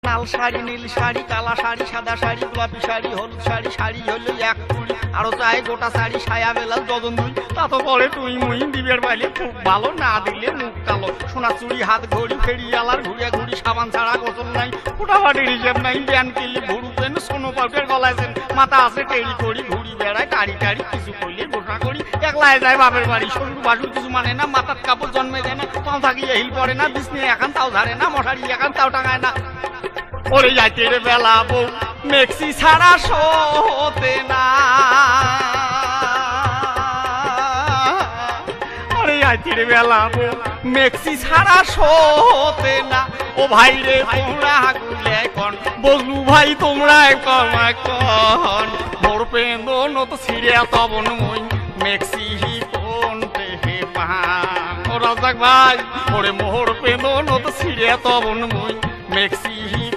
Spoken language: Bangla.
লাল শাড়ি নীল শাড়ি কালা শাড়ি সাদা শাড়ি গোলাপি শাড়ি হলুদ শাড়ি শাড়ি হলো এক কুড়ি আরো চাই গোটা শাড়ি সায়া বেলাল ডজন দুই তা তো বলে তুই মুই দিবের বাইলে খুব ভালো না দিলে মুখ কালো সোনা চুড়ি হাত ঘড়ি ফেরিয়ালার ঘুরিয়া ঘুরি সাবান ছাড়া গোসল নাই ফুটাফাটির হিসেব নাই ব্যান কিনলে ভুরু পেন সোনো পাল্পের গলাইছেন মাথা আছে টেড়ি করি ঘুরি বেড়ায় টাড়ি টাড়ি কিছু করলে গোটা করি একলাই যায় বাপের বাড়ি শ্বশুর বাসুর কিছু মানে না মাথার কাপড় জন্মে যায় না পাও থাকিয়ে হিল পড়ে না বিছনে এখান তাও ধারে না মশারি এখান তাও টাঙায় না ওরে যাইতের বেলা বউ মেক্সি ছাড়া শোতে না ওরে যাইতের বেলা বউ মেক্সি ছাড়া শোতে না ও ভাই রে তোমরা হাগুলে কন বজলু ভাই তোমরা কন মোর পেন্দ নত ছিড়ে তবন মই মেক্সি হি কোনতে হে পাহাড় ও রাজাক ভাই ওরে মোর পেন্দ নত ছিড়ে তবন মই মেক্সি